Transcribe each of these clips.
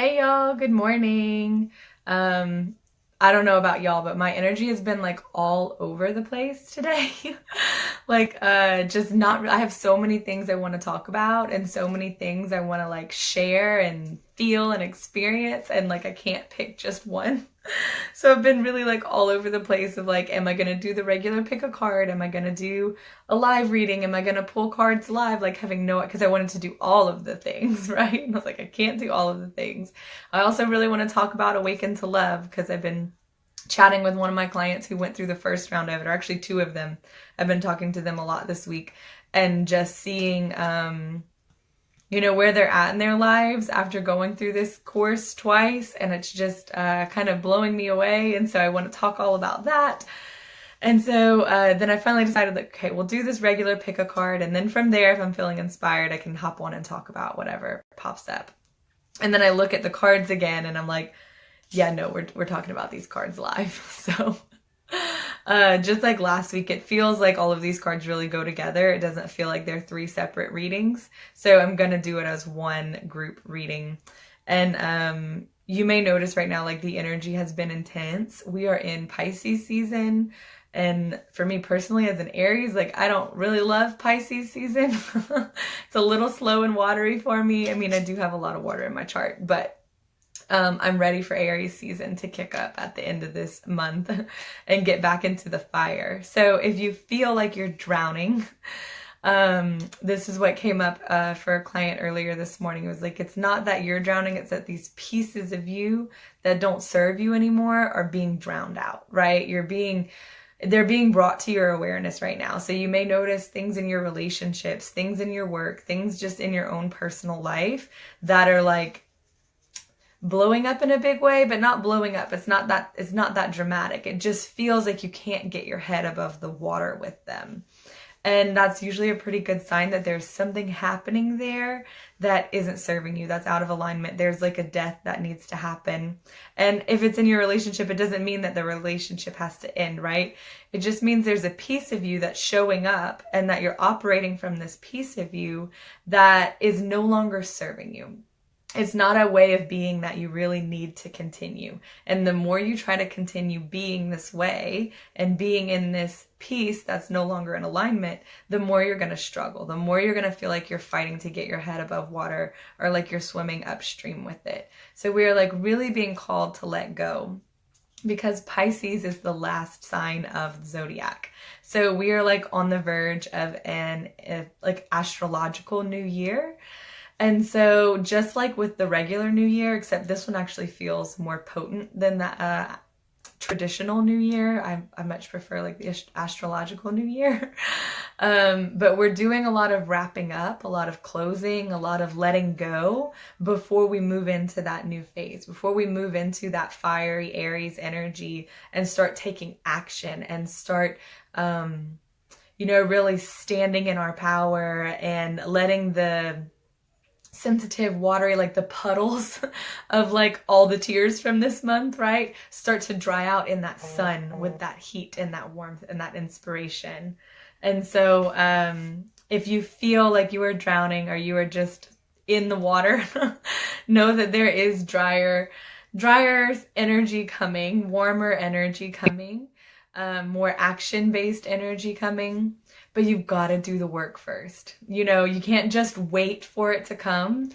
Hey y'all, good morning. Um, I don't know about y'all, but my energy has been like all over the place today. Just not, I have so many things I want to talk about and so many things I want to like share and feel and experience, and like I can't pick just one. So I've been really like all over the place of like, am I gonna do the regular pick a card? Am I gonna do a live reading? Am I gonna pull cards live? Like having no, because I wanted to do all of the things, right? And I was like, I can't do all of the things. I also really want to talk about Awaken to Love because I've been chatting with one of my clients who went through the first round of it, or actually two of them. I've been talking to them a lot this week and just seeing, where they're at in their lives after going through this course twice, and it's just kind of blowing me away. And so I want to talk all about that. And so then I finally decided that, okay, we'll do this regular pick a card, and then from there, if I'm feeling inspired, I can hop on and talk about whatever pops up. And then I look at the cards again, and I'm like, yeah, no, we're talking about these cards live. So just like last week, it feels like all of these cards really go together. It doesn't feel like they're three separate readings. So I'm going to do it as one group reading. And you may notice right now, like the energy has been intense. We are in Pisces season. And for me personally, as an Aries, like I don't really love Pisces season. It's a little slow and watery for me. I mean, I do have a lot of water in my chart, but I'm ready for Aries season to kick up at the end of this month and get back into the fire. So if you feel like you're drowning, this is what came up for a client earlier this morning. It was like, it's not that you're drowning, it's that these pieces of you that don't serve you anymore are being drowned out, right? They're being brought to your awareness right now. So you may notice things in your relationships, things in your work, things just in your own personal life that are like blowing up in a big way, but not blowing up. It's not that dramatic. It just feels like you can't get your head above the water with them. And that's usually a pretty good sign that there's something happening there that isn't serving you, that's out of alignment. There's like a death that needs to happen. And if it's in your relationship, it doesn't mean that the relationship has to end, right? It just means there's a piece of you that's showing up and that you're operating from this piece of you that is no longer serving you. It's not a way of being that you really need to continue. And the more you try to continue being this way and being in this piece that's no longer in alignment, the more you're going to struggle. The more you're going to feel like you're fighting to get your head above water, or like you're swimming upstream with it. So we are like really being called to let go, because Pisces is the last sign of the zodiac. So we are like on the verge of an like astrological new year. And so just like with the regular New Year, except this one actually feels more potent than the traditional New Year. I much prefer like the astrological New Year. But we're doing a lot of wrapping up, a lot of closing, a lot of letting go before we move into that new phase, before we move into that fiery Aries energy and start taking action and start, really standing in our power and letting the sensitive, watery, like the puddles of like all the tears from this month, right, start to dry out in that sun with that heat and that warmth and that inspiration. And so if you feel like you are drowning or you are just in the water, know that there is drier energy coming, warmer energy coming, more action-based energy coming. But you've got to do the work first. You can't just wait for it to come.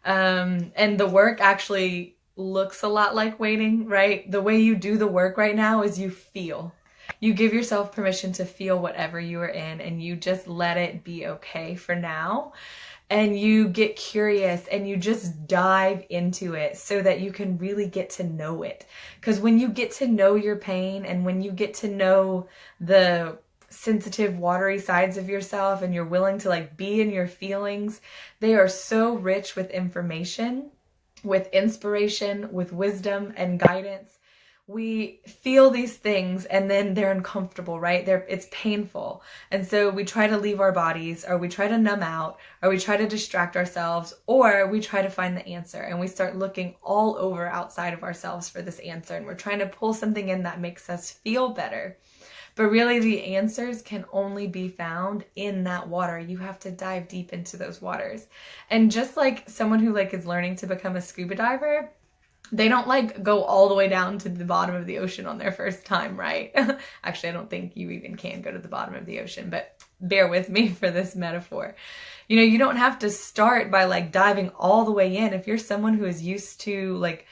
And the work actually looks a lot like waiting, right? The way you do the work right now is you feel. You give yourself permission to feel whatever you are in, and you just let it be okay for now. And you get curious and you just dive into it so that you can really get to know it. Because when you get to know your pain, and when you get to know the sensitive, watery sides of yourself, and you're willing to like be in your feelings, they are so rich with information, with inspiration, with wisdom and guidance. We feel these things and then they're uncomfortable, right? It's painful. And so we try to leave our bodies, or we try to numb out, or we try to distract ourselves, or we try to find the answer, and we start looking all over outside of ourselves for this answer. And we're trying to pull something in that makes us feel better. But really the answers can only be found in that water. You have to dive deep into those waters. And just like someone who like is learning to become a scuba diver, they don't like go all the way down to the bottom of the ocean on their first time, right? Actually, I don't think you even can go to the bottom of the ocean, but bear with me for this metaphor. You know, you don't have to start by like diving all the way in. If you're someone who is used to like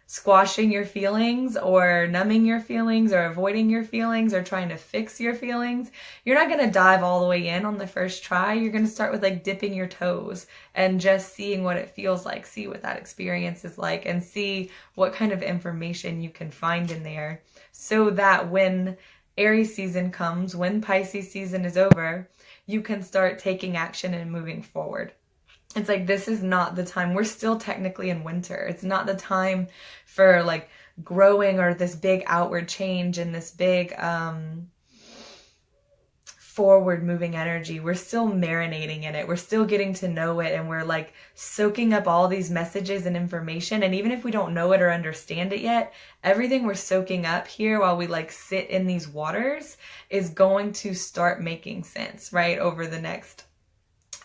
squashing your feelings or numbing your feelings or avoiding your feelings or trying to fix your feelings, you're not going to dive all the way in on the first try. You're going to start with like dipping your toes and just seeing what it feels like, see what that experience is like, and see what kind of information you can find in there, so that when Aries season comes, when Pisces season is over, you can start taking action and moving forward. It's like, this is not the time. We're still technically in winter. It's not the time for like growing or this big outward change and this big forward moving energy. We're still marinating in it. We're still getting to know it. And we're like soaking up all these messages and information. And even if we don't know it or understand it yet, everything we're soaking up here while we like sit in these waters is going to start making sense, right? Over the next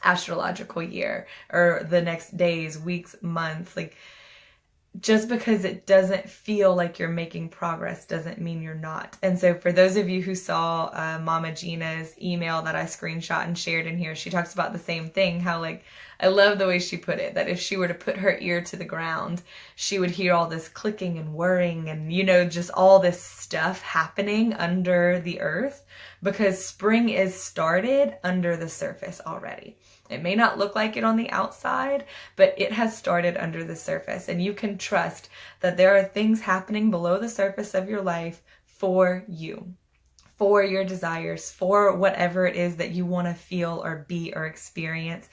astrological year or the next days, weeks, months. Like, just because it doesn't feel like you're making progress doesn't mean you're not. And so for those of you who saw Mama Gina's email that I screenshot and shared in here, she talks about the same thing, how like, I love the way she put it, that if she were to put her ear to the ground, she would hear all this clicking and whirring and, you know, just all this stuff happening under the earth, because spring is started under the surface already. It may not look like it on the outside, but it has started under the surface. And you can trust that there are things happening below the surface of your life for you, for your desires, for whatever it is that you want to feel or be or experience.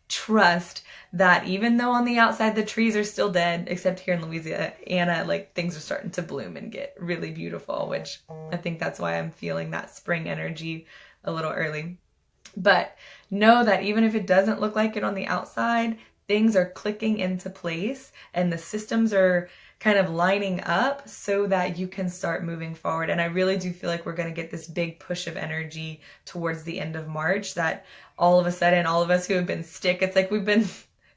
Trust that even though on the outside the trees are still dead, except here in Louisiana, like things are starting to bloom and get really beautiful, which I think that's why I'm feeling that spring energy a little early. But know that even if it doesn't look like it on the outside, things are clicking into place and the systems are kind of lining up so that you can start moving forward. And I really do feel like we're going to get this big push of energy towards the end of March, that all of a sudden, all of us who have been it's like we've been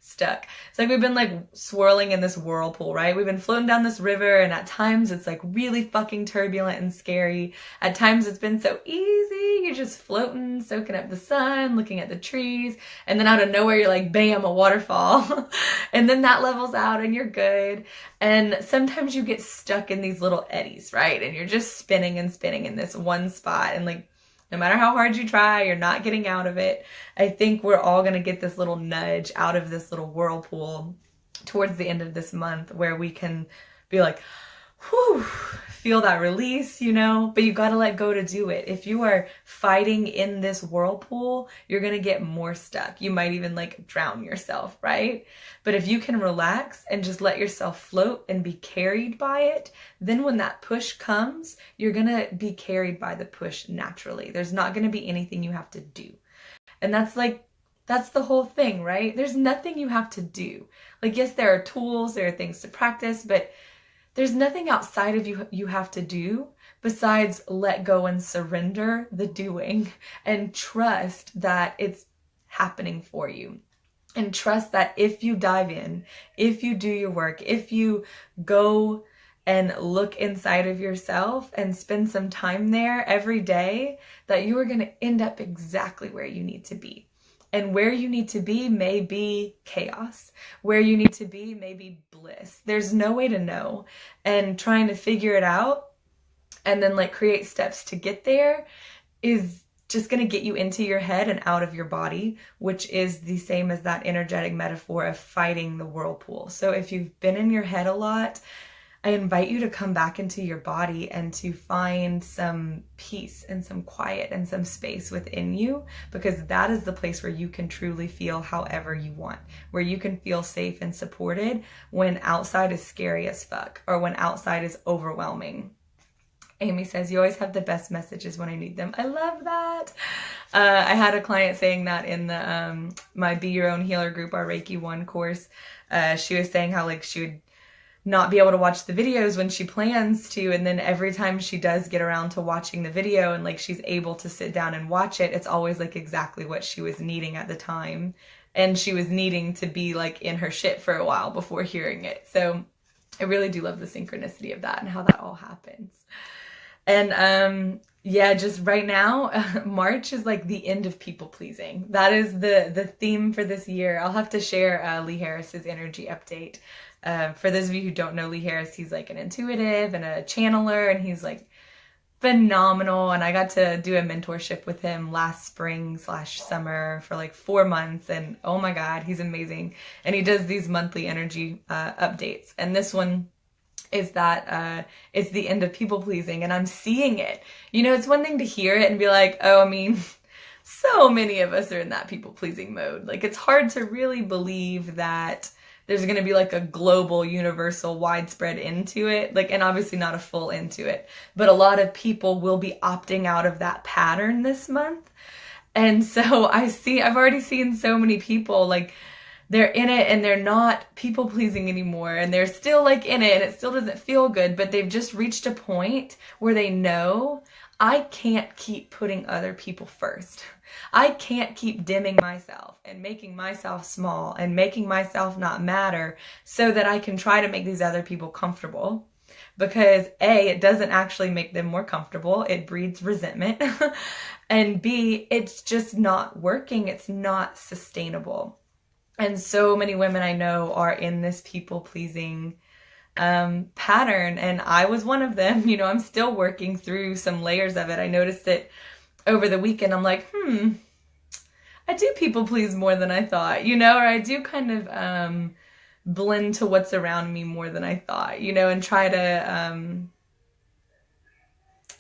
stuck. It's like we've been like swirling in this whirlpool, right? We've been floating down this river, and at times it's like really fucking turbulent and scary. At times it's been so easy. You're just floating, soaking up the sun, looking at the trees, and then out of nowhere you're like, bam, a waterfall. And then that levels out and you're good. And sometimes you get stuck in these little eddies, right? And you're just spinning and spinning in this one spot, and like, no matter how hard you try, you're not getting out of it. I think we're all going to get this little nudge out of this little whirlpool towards the end of this month, where we can be like, whew, feel that release, you know, but you got to let go to do it. If you are fighting in this whirlpool, you're going to get more stuck. You might even like drown yourself, right? But if you can relax and just let yourself float and be carried by it, then when that push comes, you're going to be carried by the push naturally. There's not going to be anything you have to do. And that's the whole thing, right? There's nothing you have to do. Like, yes, there are tools, there are things to practice, but there's nothing outside of you have to do besides let go and surrender the doing and trust that it's happening for you. And trust that if you dive in, if you do your work, if you go and look inside of yourself and spend some time there every day, that you are going to end up exactly where you need to be. And where you need to be may be chaos. Where you need to be may be bliss. There's no way to know. And trying to figure it out and then like create steps to get there is just going to get you into your head and out of your body, which is the same as that energetic metaphor of fighting the whirlpool. So if you've been in your head a lot, I invite you to come back into your body and to find some peace and some quiet and some space within you, because that is the place where you can truly feel however you want, where you can feel safe and supported when outside is scary as fuck or when outside is overwhelming. Amy says, you always have the best messages when I need them. I love that. I had a client saying that in the my Be Your Own Healer group, our Reiki 1 course. She was saying how like she would not be able to watch the videos when she plans to, and then every time she does get around to watching the video and like she's able to sit down and watch it, it's always like exactly what she was needing at the time, and she was needing to be like in her shit for a while before hearing it. So I really do love the synchronicity of that and how that all happens. And yeah, just right now, March is like the end of people pleasing. That is the theme for this year. I'll have to share Lee Harris's energy update. For those of you who don't know Lee Harris, he's like an intuitive and a channeler, and he's like phenomenal. And I got to do a mentorship with him last spring/summer for like 4 months, and oh my God, he's amazing. And he does these monthly energy updates, and this one is that it's the end of people pleasing, and I'm seeing it. You know, it's one thing to hear it and be like, oh, I mean, so many of us are in that people pleasing mode. Like, it's hard to really believe that there's going to be like a global, universal, widespread end to it. Like, and obviously not a full end to it, but a lot of people will be opting out of that pattern this month. And so I've already seen so many people like, they're in it and they're not people pleasing anymore, and they're still like in it and it still doesn't feel good, but they've just reached a point where they know, I can't keep putting other people first. I can't keep dimming myself and making myself small and making myself not matter so that I can try to make these other people comfortable. Because A, it doesn't actually make them more comfortable. It breeds resentment. And B, it's just not working. It's not sustainable. And so many women I know are in this people-pleasing pattern, and I was one of them. You know, I'm still working through some layers of it. I noticed it over the weekend. I'm like, I do people-please more than I thought, you know, or I do kind of blend to what's around me more than I thought, you know, and try to,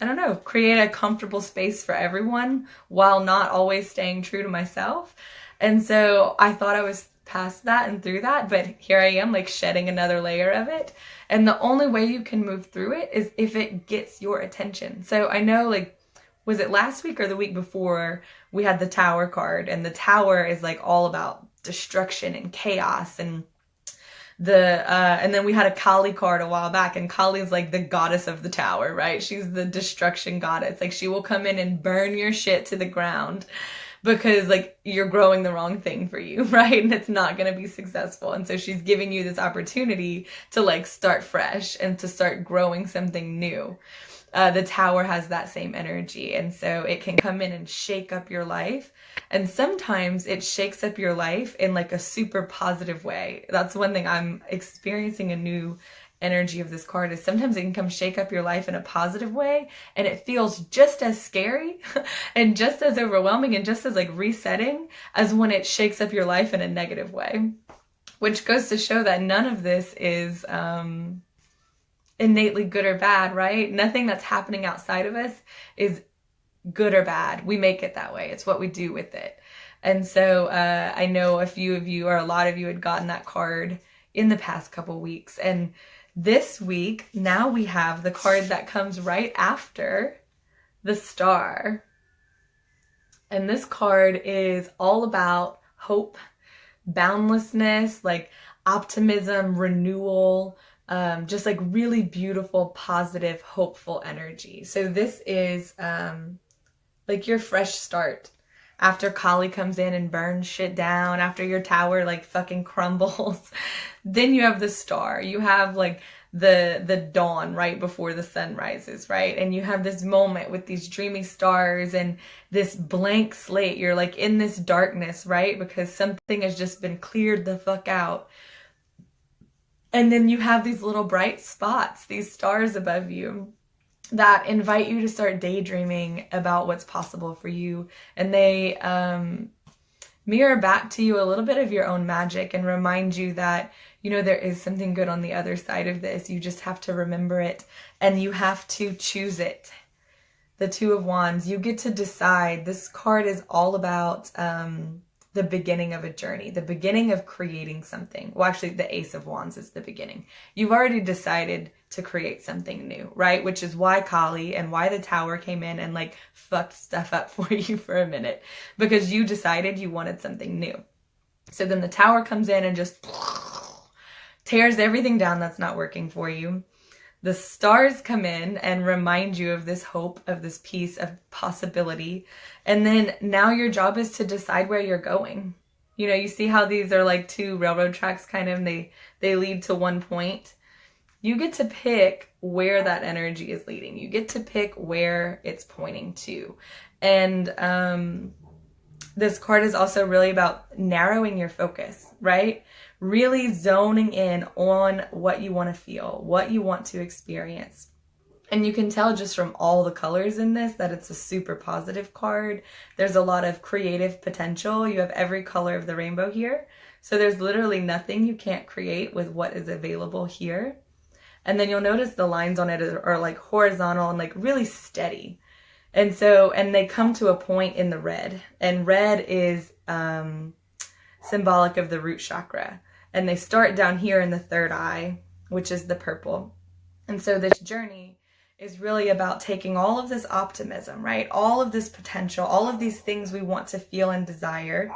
I don't know, create a comfortable space for everyone while not always staying true to myself. And so I thought I was past that and through that, but here I am like shedding another layer of it. And the only way you can move through it is if it gets your attention. So I know, like, was it last week or the week before, we had the Tower card, and the Tower is like all about destruction and chaos, and and then we had a Kali card a while back, and Kali is like the goddess of the Tower, right? She's the destruction goddess. Like, she will come in and burn your shit to the ground because like you're growing the wrong thing for you, right? And it's not going to be successful. And so she's giving you this opportunity to like start fresh and to start growing something new. The Tower has that same energy. And so it can come in and shake up your life. And sometimes it shakes up your life in like a super positive way. That's one thing I'm experiencing, a new energy of this card, is sometimes it can come shake up your life in a positive way, and it feels just as scary and just as overwhelming and just as like resetting as when it shakes up your life in a negative way, which goes to show that none of this is innately good or bad, right? Nothing that's happening outside of us is good or bad. We make it that way. It's what we do with it. And so I know a few of you, or a lot of you, had gotten that card in the past couple weeks. And this week, now we have the card that comes right after the Star. And this card is all about hope, boundlessness, like optimism, renewal, just like really beautiful, positive, hopeful energy. So this is like your fresh start. After Kali comes in and burns shit down, after your tower like fucking crumbles, then you have the Star. You have like the dawn right before the sun rises, right? And you have this moment with these dreamy stars and this blank slate. You're like in this darkness, right? Because something has just been cleared the fuck out. And then you have these little bright spots, these stars above you, that invite you to start daydreaming about what's possible for you. And they mirror back to you a little bit of your own magic and remind you that, you know, there is something good on the other side of this. You just have to remember it, and you have to choose it. The Two of Wands, you get to decide. This card is all about the beginning of a journey, the beginning of creating something. Well, actually, the Ace of Wands is the beginning. You've already decided to create something new, right? Which is why Kali and why the Tower came in and like fucked stuff up for you for a minute, because you decided you wanted something new. So then the Tower comes in and just tears everything down that's not working for you. The stars come in and remind you of this hope, of this peace, of possibility. And then now your job is to decide where you're going. You know, you see how these are like two railroad tracks kind of, they lead to one point. You get to pick where that energy is leading. You get to pick where it's pointing to. And this card is also really about narrowing your focus, right? Really zoning in on what you want to feel, what you want to experience. And you can tell just from all the colors in this that it's a super positive card. There's a lot of creative potential. You have every color of the rainbow here. So there's literally nothing you can't create with what is available here. And then you'll notice the lines on it are like horizontal and like really steady. And they come to a point in the red. And red is symbolic of the root chakra. And they start down here in the third eye, which is the purple. And so this journey is really about taking all of this optimism, right? All of this potential, all of these things we want to feel and desire,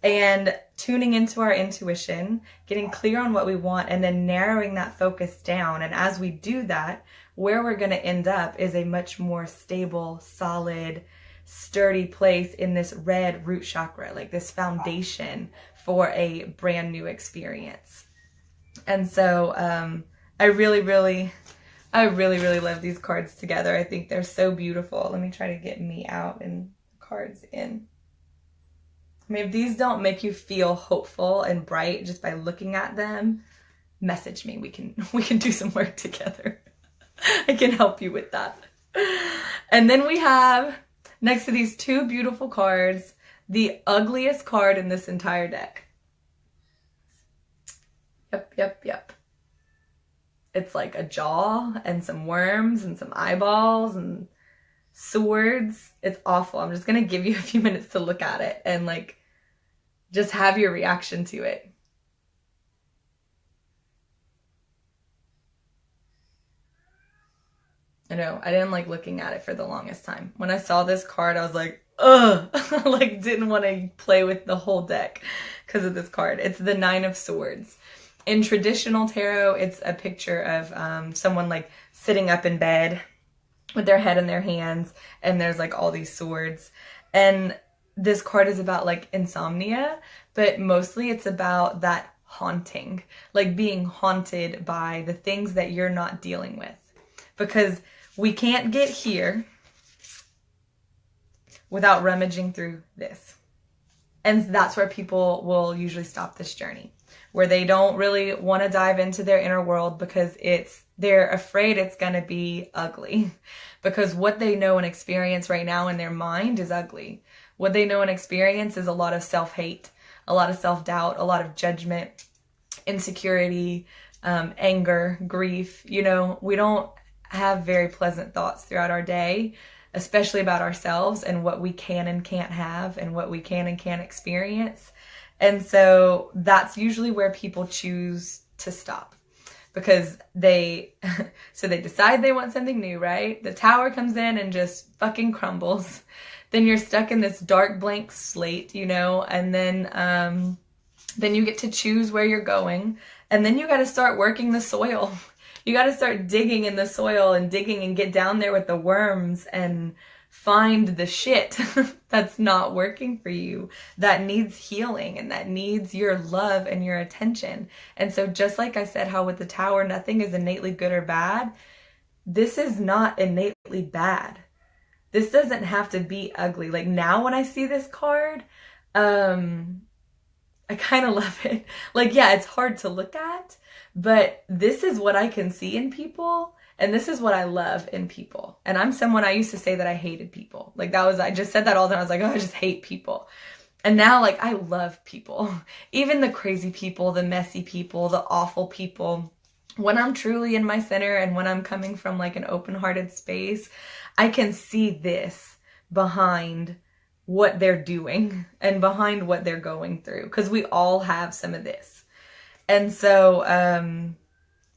and tuning into our intuition, getting clear on what we want, and then narrowing that focus down. And as we do that, where we're going to end up is a much more stable, solid, sturdy place in this red root chakra, like this foundation for a brand new experience. And so I really, really love these cards together. I think they're so beautiful. Let me try to get me out and cards in. I mean, if these don't make you feel hopeful and bright just by looking at them, message me. We can do some work together. I can help you with that. And then we have, next to these two beautiful cards, the ugliest card in this entire deck. Yep. It's like a jaw and some worms and some eyeballs and swords. It's awful. I'm just going to give you a few minutes to look at it and like just have your reaction to it. I know, I didn't like looking at it for the longest time. When I saw this card, I was like, ugh, like didn't want to play with the whole deck because of this card. It's the Nine of Swords. In traditional tarot, it's a picture of someone like sitting up in bed with their head in their hands, and there's like all these swords. And this card is about like insomnia, but mostly it's about that haunting, like being haunted by the things that you're not dealing with. Because we can't get here without rummaging through this. And that's where people will usually stop this journey, where they don't really want to dive into their inner world because they're afraid it's going to be ugly. Because what they know and experience right now in their mind is ugly. What they know and experience is a lot of self-hate, a lot of self-doubt, a lot of judgment, insecurity, anger, grief. You know, we don't have very pleasant thoughts throughout our day, especially about ourselves and what we can and can't have and what we can and can't experience. And so that's usually where people choose to stop, because they decide they want something new, right? The tower comes in and just fucking crumbles. Then you're stuck in this dark blank slate, you know, and then you get to choose where you're going, and then you got to start working the soil. You got to start digging in the soil and digging and get down there with the worms and find the shit that's not working for you, that needs healing and that needs your love and your attention. And so just like I said, how with the tower, nothing is innately good or bad. This is not innately bad. This doesn't have to be ugly. Like now when I see this card, I kind of love it. Like, yeah, it's hard to look at, but this is what I can see in people, and this is what I love in people. And I'm someone, I used to say that I hated people. Like I just said that all the time. I was like, oh, I just hate people. And now, like, I love people. Even the crazy people, the messy people, the awful people. When I'm truly in my center and when I'm coming from like an open-hearted space, I can see this behind what they're doing and behind what they're going through, because we all have some of this. And so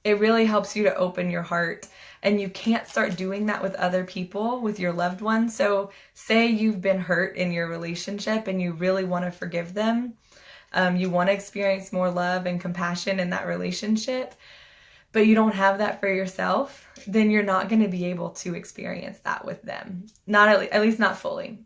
it really helps you to open your heart, and you can't start doing that with other people, with your loved ones. So say you've been hurt in your relationship and you really want to forgive them. You want to experience more love and compassion in that relationship, but you don't have that for yourself, then you're not going to be able to experience that with them. At least not fully.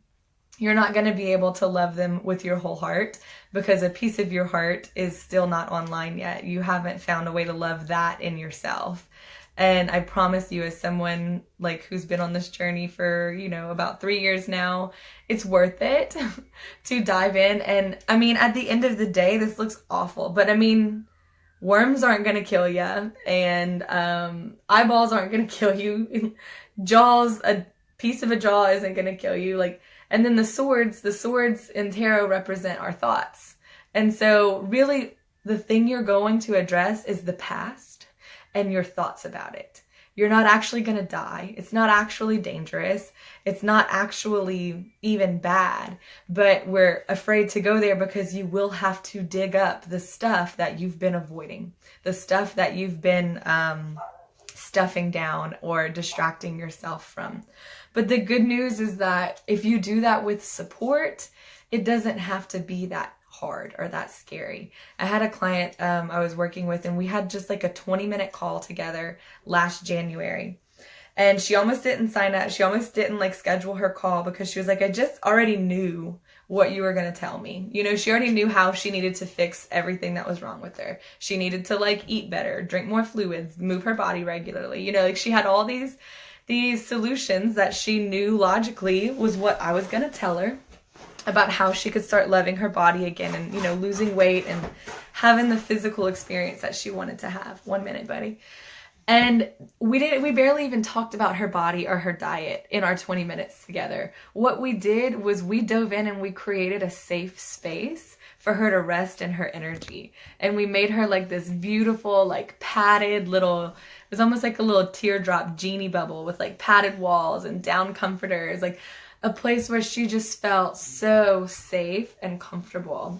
You're not going to be able to love them with your whole heart because a piece of your heart is still not online yet. You haven't found a way to love that in yourself. And I promise you, as someone like who's been on this journey for, about 3 years now, it's worth it to dive in. And I mean, at the end of the day, this looks awful, but I mean, worms aren't going to kill you, and eyeballs aren't going to kill you. Jaws, a piece of a jaw isn't going to kill you. And then the swords in tarot represent our thoughts. And so really the thing you're going to address is the past and your thoughts about it. You're not actually going to die. It's not actually dangerous. It's not actually even bad, but we're afraid to go there because you will have to dig up the stuff that you've been avoiding, the stuff that you've been stuffing down or distracting yourself from. But the good news is that if you do that with support, it doesn't have to be that hard or that scary. I had a client I was working with, and we had just like a 20-minute call together last January. And she almost didn't sign up. She almost didn't schedule her call because she was like, I just already knew what you were going to tell me. She already knew how she needed to fix everything that was wrong with her. She needed to eat better, drink more fluids, move her body regularly. She had all these solutions that she knew logically was what I was going to tell her about how she could start loving her body again and, losing weight and having the physical experience that she wanted to have. 1 minute, buddy. And we barely even talked about her body or her diet in our 20 minutes together. What we did was we dove in and we created a safe space for her to rest in her energy. And we made her this beautiful, padded little, it was almost like a little teardrop genie bubble with padded walls and down comforters, a place where she just felt so safe and comfortable.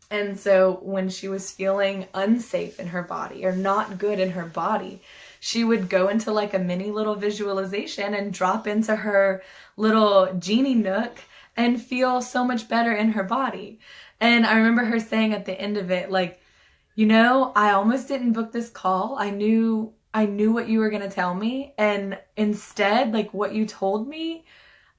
And so when she was feeling unsafe in her body or not good in her body, she would go into a mini little visualization and drop into her little genie nook and feel so much better in her body. And I remember her saying at the end of it, I almost didn't book this call. I knew what you were going to tell me. And instead, what you told me,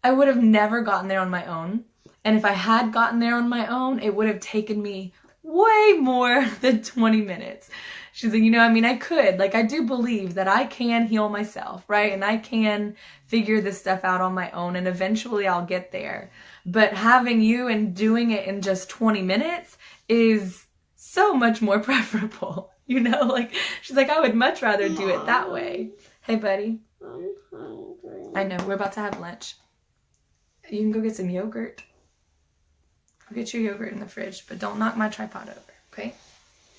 I would have never gotten there on my own. And if I had gotten there on my own, it would have taken me way more than 20 minutes. She's like, I could. I do believe that I can heal myself, right? And I can figure this stuff out on my own, and eventually I'll get there. But having you and doing it in just 20 minutes is so much more preferable. She's like, I would much rather do it that way. Hey, buddy. I'm hungry. I know, we're about to have lunch. You can go get some yogurt. Go get your yogurt in the fridge, but don't knock my tripod over, okay?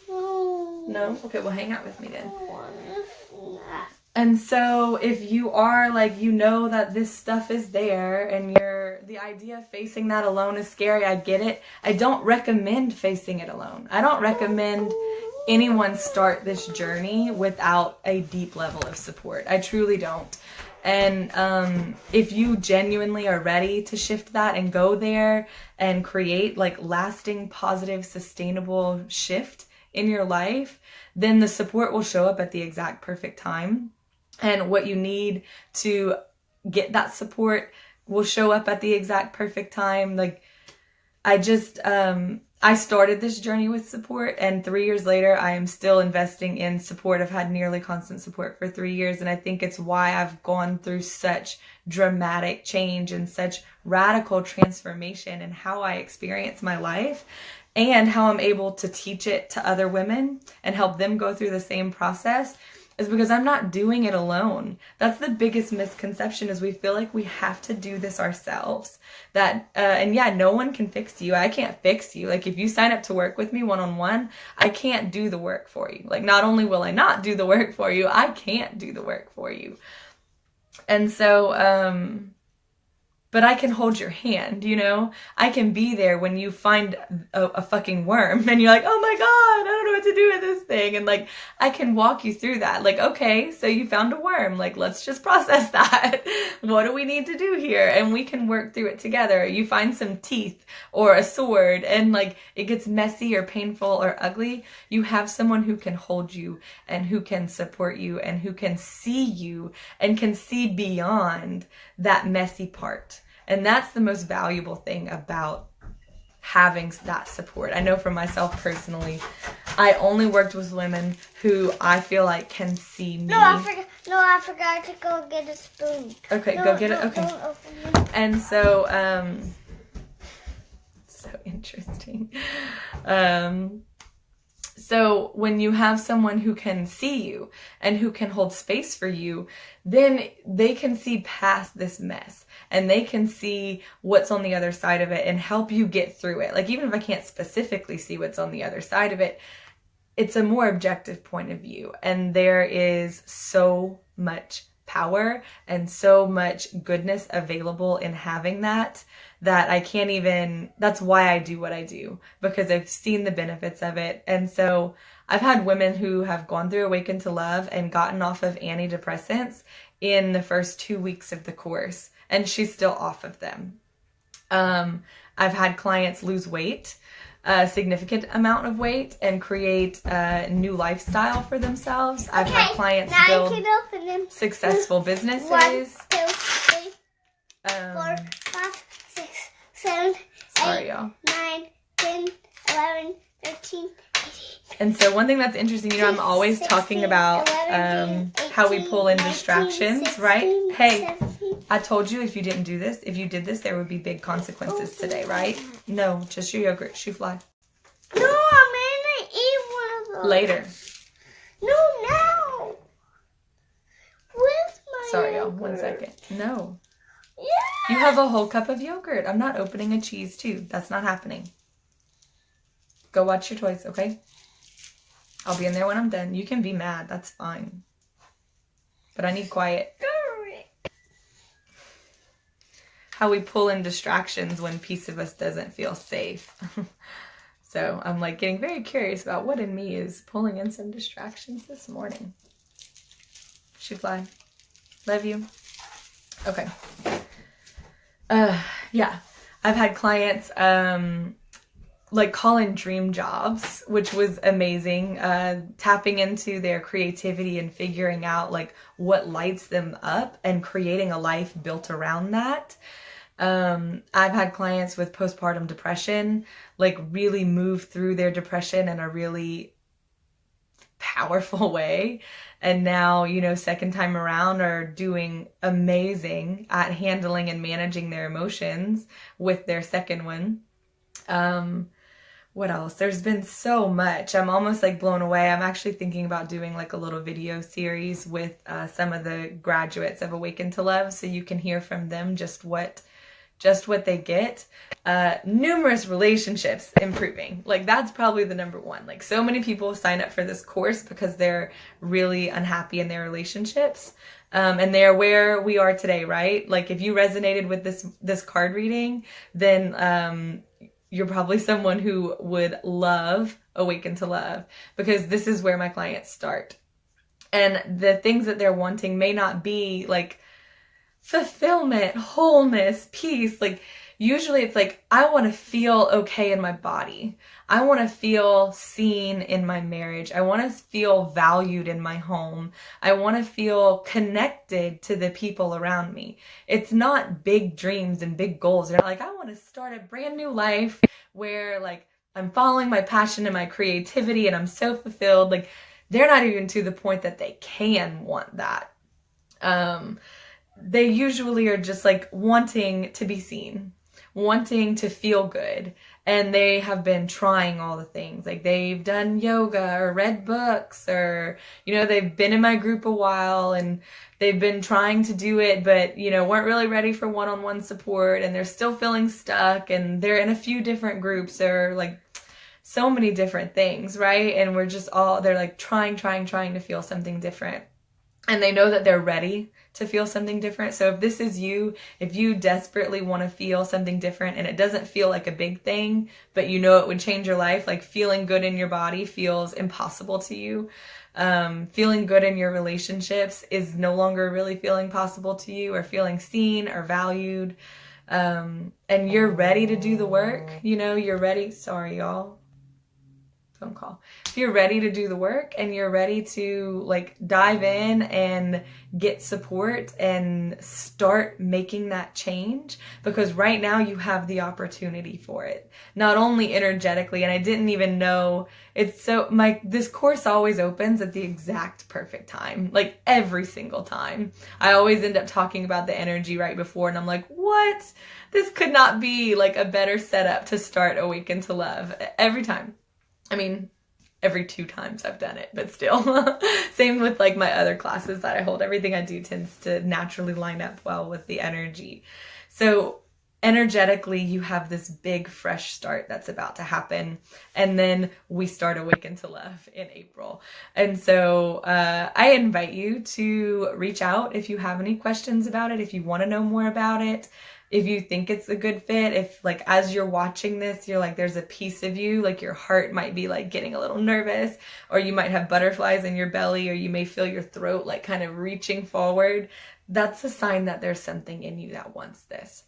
No? Okay, well, hang out with me then. I want a snack. And so if you are that this stuff is there and the idea of facing that alone is scary, I get it. I don't recommend facing it alone. I don't recommend anyone start this journey without a deep level of support. I truly don't. And if you genuinely are ready to shift that and go there and create lasting, positive, sustainable shift in your life, then the support will show up at the exact perfect time. And what you need to get that support will show up at the exact perfect time. I started this journey with support, and 3 years later, I am still investing in support. I've had nearly constant support for 3 years, and I think it's why I've gone through such dramatic change and such radical transformation in how I experience my life and how I'm able to teach it to other women and help them go through the same process, is because I'm not doing it alone. That's the biggest misconception, is we feel like we have to do this ourselves. And no one can fix you. I can't fix you. If you sign up to work with me one-on-one, I can't do the work for you. Not only will I not do the work for you, I can't do the work for you. And so, but I can hold your hand, you know? I can be there when you find a fucking worm and you're like, oh my God, I don't know what to do with this thing. And like, I can walk you through that. Like, okay, so you found a worm. Like, let's just process that. What do we need to do here? And we can work through it together. You find some teeth or a sword and like it gets messy or painful or ugly. You have someone who can hold you and who can support you and who can see you and can see beyond that messy part. And that's the most valuable thing about having that support. I know for myself personally, I only worked with women who I feel like can see me. No, I forgot to go get a spoon. Okay, go get it. Okay. And so, so interesting. So when you have someone who can see you and who can hold space for you, then they can see past this mess and they can see what's on the other side of it and help you get through it. Like, even if I can't specifically see what's on the other side of it, it's a more objective point of view. And there is so much power and so much goodness available in having that I can't even, that's why I do what I do, because I've seen the benefits of it. And so I've had women who have gone through Awaken to Love and gotten off of antidepressants in the first 2 weeks of the course, and she's still off of them. I've had clients lose weight, a significant amount of weight, and create a new lifestyle for themselves. I've had clients build successful businesses. 1, 2, 3, 4, 5, 6, 7, sorry, 8, y'all. 9, 10, 11, 13, 18. And so one thing that's interesting, you know, I'm always talking about how we pull in distractions, right? Hey, I told you if you didn't do this, if you did this, there would be big consequences today, right? No, just your yogurt. Shoe fly. No, I'm gonna eat one of those. Later. No, now. Where's my Sorry, y'all. yogurt? 1 second. No. Yeah. You have a whole cup of yogurt. I'm not opening a cheese tube. That's not happening. Go watch your toys, okay? I'll be in there when I'm done. You can be mad. That's fine. But I need quiet. How we pull in distractions when a piece of us doesn't feel safe. So I'm like getting very curious about what in me is pulling in some distractions this morning. Shoe fly. Love you. Okay. Yeah. I've had clients like call in dream jobs, which was amazing. Tapping into their creativity and figuring out like what lights them up and creating a life built around that. I've had clients with postpartum depression, like really move through their depression in a really powerful way. And now, you know, second time around are doing amazing at handling and managing their emotions with their second one. What else? There's been so much. I'm almost like blown away. I'm actually thinking about doing like a little video series with some of the graduates of Awaken to Love, so you can hear from them just what they get. Numerous relationships improving. Like, that's probably the number one. Like, so many people sign up for this course because they're really unhappy in their relationships. And they're where we are today, right? Like, if you resonated with this card reading, then you're probably someone who would love Awaken to Love, because this is where my clients start. And the things that they're wanting may not be like fulfillment, wholeness, peace. Like, usually it's like, I want to feel okay in my body. I want to feel seen in my marriage. I want to feel valued in my home. I want to feel connected to the people around me. It's not big dreams and big goals. They're like, I want to start a brand new life where like I'm following my passion and my creativity and I'm so fulfilled. Like, they're not even to the point that they can want that. They usually are just like wanting to be seen, wanting to feel good. And they have been trying all the things. Like, they've done yoga or read books, or, you know, they've been in my group a while and they've been trying to do it, but, you know, weren't really ready for one-on-one support, and they're still feeling stuck, and they're in a few different groups, or like so many different things, right? And we're just all, they're like trying to feel something different. and they know that they're ready to feel something different. So if this is you, if you desperately want to feel something different and it doesn't feel like a big thing, but you know it would change your life, like feeling good in your body feels impossible to you. Feeling good in your relationships is no longer really feeling possible to you, or feeling seen or valued. And you're ready to do the work, you're ready. Sorry, y'all. Phone call. If you're ready to do the work and you're ready to like dive in and get support and start making that change, because right now you have the opportunity for it, not only energetically. And I didn't even know it's so this course always opens at the exact perfect time, like every single time. I always end up talking about the energy right before, and I'm like, what? This could not be like a better setup to start Awaken to Love every time. I mean, every 2 times I've done it, but still. Same with like my other classes that I hold. Everything I do tends to naturally line up well with the energy. So energetically, you have this big fresh start that's about to happen. And then we start Awaken to Love in April. And so I invite you to reach out if you have any questions about it, if you want to know more about it. If you think it's a good fit, if like as you're watching this, you're like, there's a piece of you, like your heart might be like getting a little nervous, or you might have butterflies in your belly, or you may feel your throat like kind of reaching forward, that's a sign that there's something in you that wants this.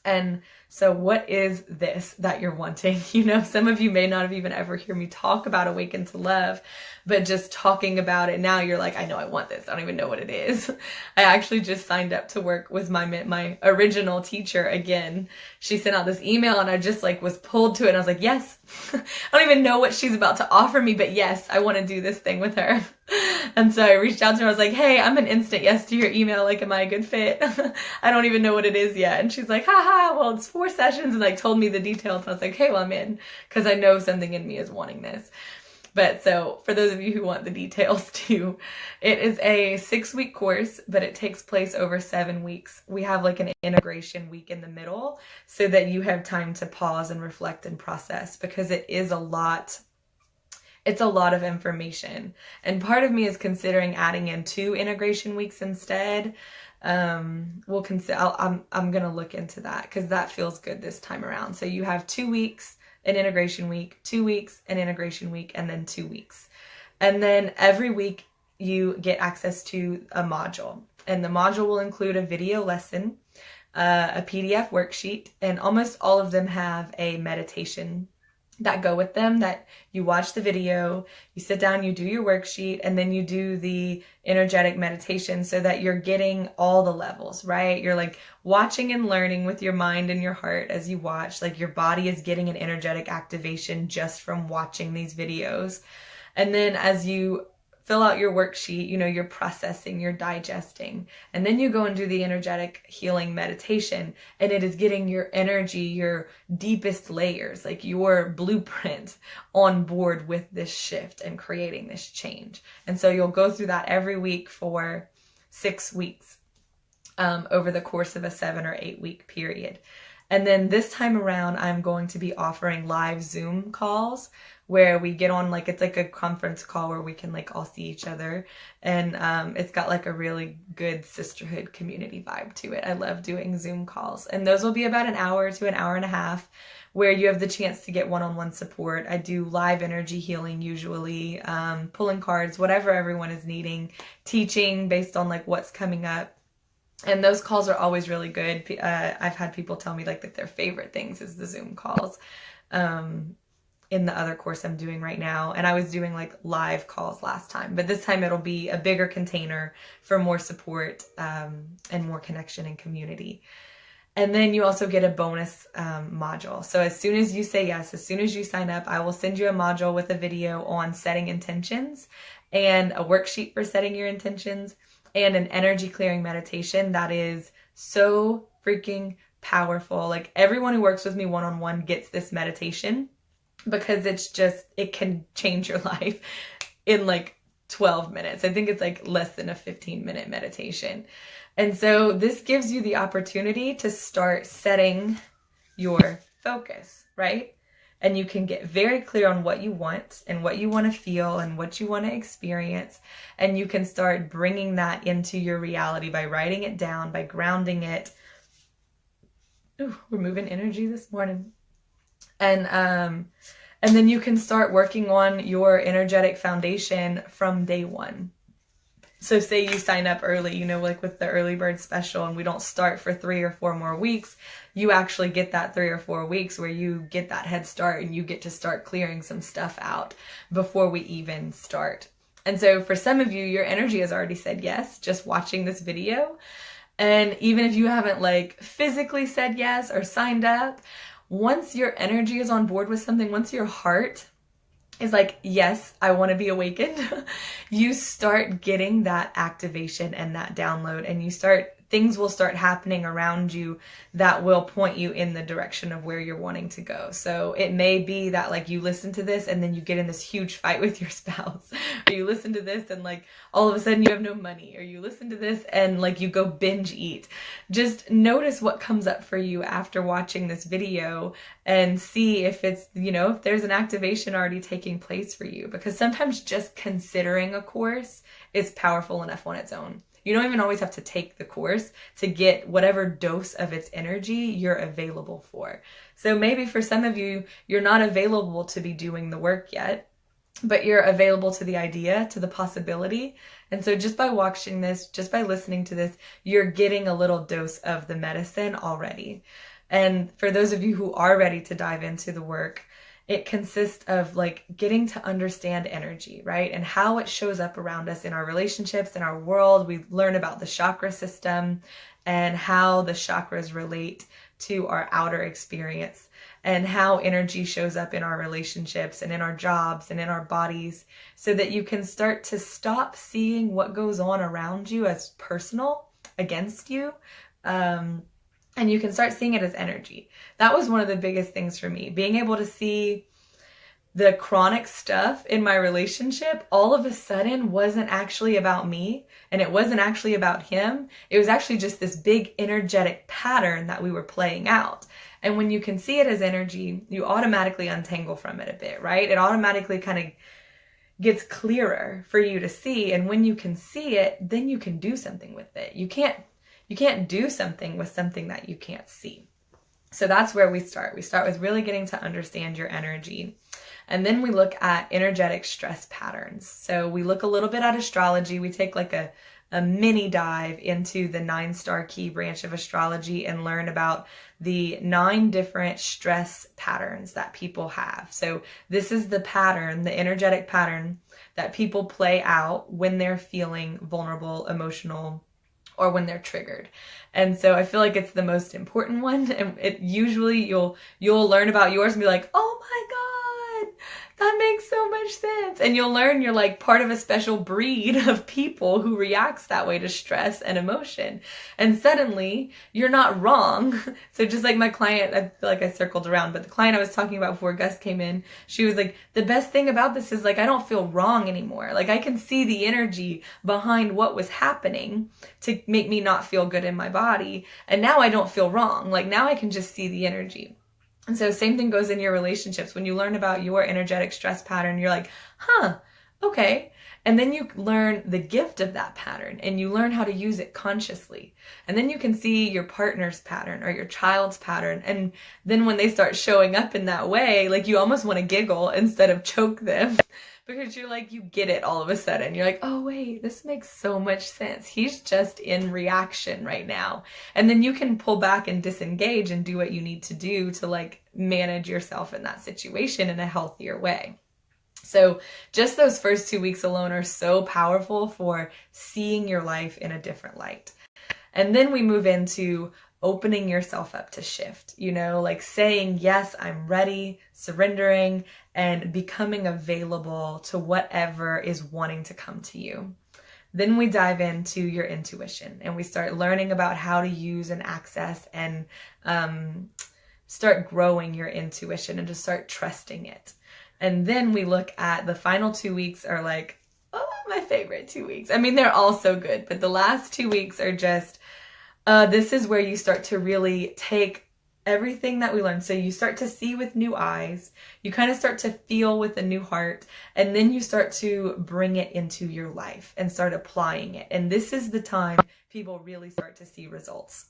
And so what is this that you're wanting? Some of you may not have even ever heard me talk about Awaken to Love, but just talking about it now, you're like, I know I want this. I don't even know what it is. I actually just signed up to work with my original teacher again. She sent out this email and I just like was pulled to it. And I was like, yes, I don't even know what she's about to offer me, but yes, I want to do this thing with her. And so I reached out to her. I was like, hey, I'm an instant yes to your email. Like, am I a good fit? I don't even know what it is yet. And she's like, haha, well, it's 4 sessions, and like told me the details. And I was like, hey, well, I'm in, because I know something in me is wanting this. But so for those of you who want the details too, it is a 6-week course, but it takes place over 7 weeks. We have like an integration week in the middle so that you have time to pause and reflect and process, because it is a lot. It's a lot of information. And part of me is considering adding in 2 integration weeks instead. I'm going to look into that, because that feels good this time around. So you have 2 weeks, an integration week, 2 weeks, an integration week, and then 2 weeks. And then every week you get access to a module. And the module will include a video lesson, a PDF worksheet, and almost all of them have a meditation that go with them, that you watch the video, you sit down, you do your worksheet, and then you do the energetic meditation, so that you're getting all the levels, right? You're like watching and learning with your mind and your heart as you watch. Like your body is getting an energetic activation just from watching these videos. And then as you fill out your worksheet, you're processing, you're digesting, and then you go and do the energetic healing meditation, and it is getting your energy, your deepest layers, like your blueprint, on board with this shift and creating this change. And so you'll go through that every week for 6 weeks over the course of a 7 or 8 week period. And then this time around, I'm going to be offering live Zoom calls where we get on, like, it's like a conference call where we can like all see each other. And it's got like a really good sisterhood community vibe to it. I love doing Zoom calls. And those will be about an hour to an hour and a half, where you have the chance to get one-on-one support. I do live energy healing usually, pulling cards, whatever everyone is needing, teaching based on like what's coming up. And those calls are always really good. I've had people tell me like that their favorite things is the Zoom calls in the other course I'm doing right now. And I was doing like live calls last time, but this time it'll be a bigger container for more support and more connection and community. And then you also get a bonus module. So as soon as you say yes, as soon as you sign up, I will send you a module with a video on setting intentions and a worksheet for setting your intentions, and an energy clearing meditation that is so freaking powerful. Like everyone who works with me one-on-one gets this meditation, because it can change your life in like 12 minutes. I think it's like less than a 15-minute meditation. And so this gives you the opportunity to start setting your focus, right? and you can get very clear on what you want and what you want to feel and what you want to experience. And you can start bringing that into your reality by writing it down, by grounding it. Ooh, we're moving energy this morning. And then you can start working on your energetic foundation from day one. So say you sign up early, you know, like with the early bird special, and we don't start for 3 or 4 more weeks, you actually get that 3 or 4 weeks where you get that head start and you get to start clearing some stuff out before we even start. And so for some of you, your energy has already said yes, just watching this video. And even if you haven't like physically said yes or signed up, once your energy is on board with something, once your heart is like, yes, I want to be awakened, you start getting that activation and that download, and things will start happening around you that will point you in the direction of where you're wanting to go. So it may be that like you listen to this and then you get in this huge fight with your spouse, or you listen to this and like all of a sudden you have no money, or you listen to this and like you go binge eat. Just notice what comes up for you after watching this video and see if it's, you know, if there's an activation already taking place for you, because sometimes just considering a course is powerful enough on its own. You don't even always have to take the course to get whatever dose of its energy you're available for. So maybe for some of you, you're not available to be doing the work yet, but you're available to the idea, to the possibility. And so just by watching this, just by listening to this, you're getting a little dose of the medicine already. And for those of you who are ready to dive into the work, it consists of like getting to understand energy, right? And how it shows up around us in our relationships, in our world. We learn about the chakra system and how the chakras relate to our outer experience, and how energy shows up in our relationships and in our jobs and in our bodies, so that you can start to stop seeing what goes on around you as personal against you. And you can start seeing it as energy. That was one of the biggest things for me, being able to see the chronic stuff in my relationship all of a sudden wasn't actually about me, and it wasn't actually about him. It was actually just this big energetic pattern that we were playing out. And when you can see it as energy, you automatically untangle from it a bit, right? It automatically kind of gets clearer for you to see. And when you can see it, then you can do something with it. You can't do something with something that you can't see. So that's where we start. We start with really getting to understand your energy. And then we look at energetic stress patterns. So we look a little bit at astrology. We take like a mini dive into the 9-star key branch of astrology and learn about the 9 different stress patterns that people have. So this is the pattern, the energetic pattern that people play out when they're feeling vulnerable, emotional, or when they're triggered. And so I feel like it's the most important one. And it usually you'll learn about yours and be like, oh my God, that makes so much sense. And you'll learn you're like part of a special breed of people who reacts that way to stress and emotion. And suddenly you're not wrong. So just like my client, I feel like I circled around, but the client I was talking about before Gus came in, she was like, the best thing about this is like, I don't feel wrong anymore. Like I can see the energy behind what was happening to make me not feel good in my body. And now I don't feel wrong. Like now I can just see the energy. And so same thing goes in your relationships. When you learn about your energetic stress pattern, you're like, huh, okay. And then you learn the gift of that pattern and you learn how to use it consciously. And then you can see your partner's pattern or your child's pattern. And then when they start showing up in that way, like you almost want to giggle instead of choke them. Because you're like, you get it all of a sudden. You're like, oh wait, this makes so much sense. He's just in reaction right now. And then you can pull back and disengage and do what you need to do to like manage yourself in that situation in a healthier way. So just those first 2 weeks alone are so powerful for seeing your life in a different light. And then we move into opening yourself up to shift, you know, like saying, yes, I'm ready, surrendering, and becoming available to whatever is wanting to come to you. Then we dive into your intuition and we start learning about how to use and access and start growing your intuition and just start trusting it. And then we look at the final 2 weeks are like, oh, my favorite 2 weeks. I mean, they're all so good, but the last 2 weeks are just, this is where you start to really take everything that we learn. So you start to see with new eyes, you kind of start to feel with a new heart, and then you start to bring it into your life and start applying it. And this is the time people really start to see results.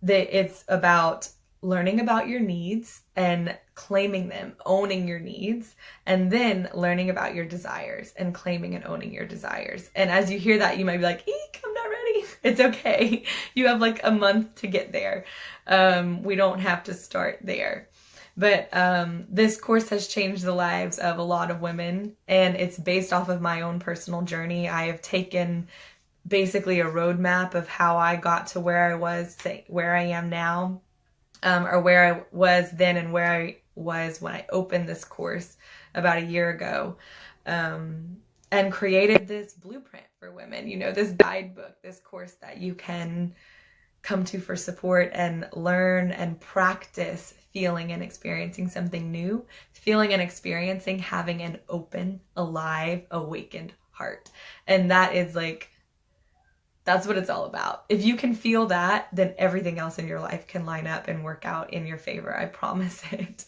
It's about learning about your needs and claiming them, owning your needs, and then learning about your desires and claiming and owning your desires. And as you hear that, you might be like, eek, I'm not ready. It's okay. You have like a month to get there. We don't have to start there. But this course has changed the lives of a lot of women, and it's based off of my own personal journey. I have taken basically a roadmap of how I got to where I am now, or where I was then and where I was when I opened this course about a year ago, and created this blueprint for women, this guidebook, this course that you can come to for support and learn and practice feeling and experiencing something new, feeling and experiencing having an open, alive, awakened heart. And that is that's what it's all about. If you can feel that, then everything else in your life can line up and work out in your favor. I promise it.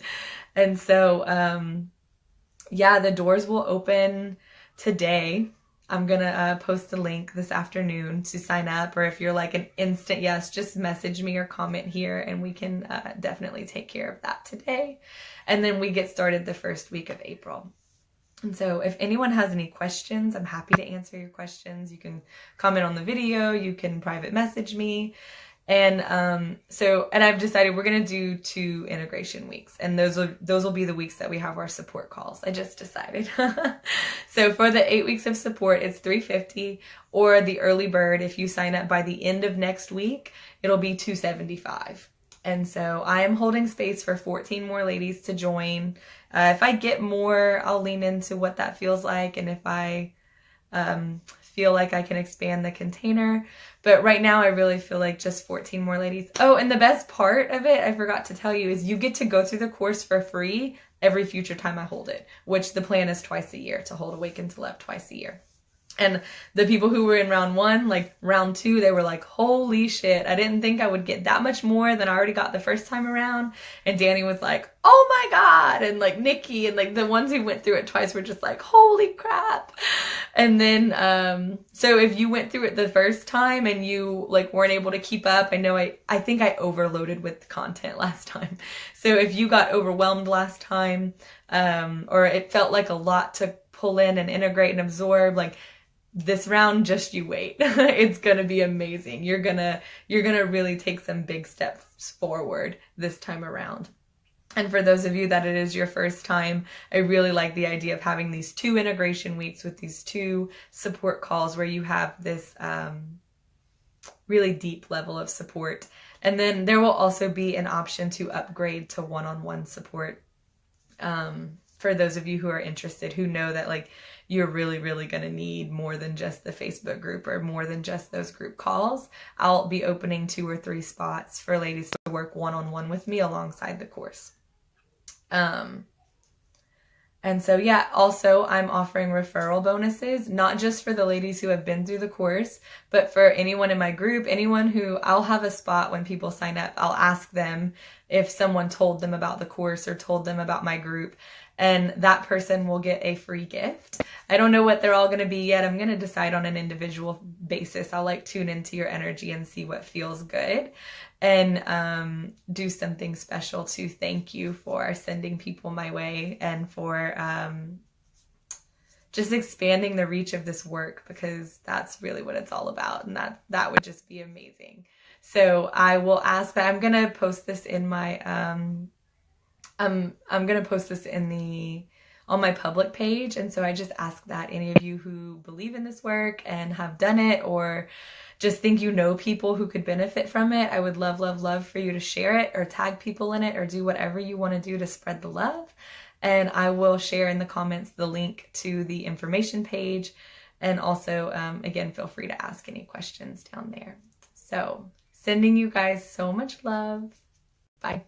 And so, the doors will open today. I'm going to post a link this afternoon to sign up, or if you're like an instant yes, just message me or comment here and we can definitely take care of that today. And then we get started the first week of April. And so if anyone has any questions, I'm happy to answer your questions. You can comment on the video, you can private message me. And I've decided we're going to do 2 integration weeks, and those will be the weeks that we have our support calls. I just decided. So for the 8 weeks of support, it's $350, or the early bird, if you sign up by the end of next week, it'll be $275. And so I am holding space for 14 more ladies to join. If I get more, I'll lean into what that feels like, and if I feel like I can expand the container. But right now I really feel like just 14 more ladies. Oh, and the best part of it, I forgot to tell you, is you get to go through the course for free every future time I hold it, which the plan is twice a year, to hold Awaken to Love twice a year. And the people who were in round 1, like round 2, they were like, holy shit, I didn't think I would get that much more than I already got the first time around. And Danny was like, oh my God. And like Nikki and like the ones who went through it twice were just like, holy crap. And then, so if you went through it the first time and you like weren't able to keep up, I think I overloaded with content last time. So if you got overwhelmed last time, or it felt like a lot to pull in and integrate and absorb, like, this round, just you wait. It's going to be amazing. You're going to really take some big steps forward this time around. And for those of you that it is your first time, I really like the idea of having these 2 integration weeks with these 2 support calls where you have this really deep level of support. And then there will also be an option to upgrade to one-on-one support. For those of you who are interested, who know that like you're really, really going to need more than just the Facebook group or more than just those group calls, I'll be opening 2 or 3 spots for ladies to work one-on-one with me alongside the course. And so, also I'm offering referral bonuses, not just for the ladies who have been through the course, but for anyone in my group, anyone who, I'll have a spot when people sign up. I'll ask them if someone told them about the course or told them about my group, and that person will get a free gift. I don't know what they're all going to be yet. I'm going to decide on an individual basis. I'll like tune into your energy and see what feels good, and do something special to thank you for sending people my way and for just expanding the reach of this work, because that's really what it's all about, and that would just be amazing. So I will ask that. I'm going to post this in my I'm going to post this on my public page. And so I just ask that any of you who believe in this work and have done it, or just think people who could benefit from it, I would love, love, love for you to share it or tag people in it or do whatever you want to do to spread the love. And I will share in the comments the link to the information page. And also, again, feel free to ask any questions down there. So sending you guys so much love. Bye.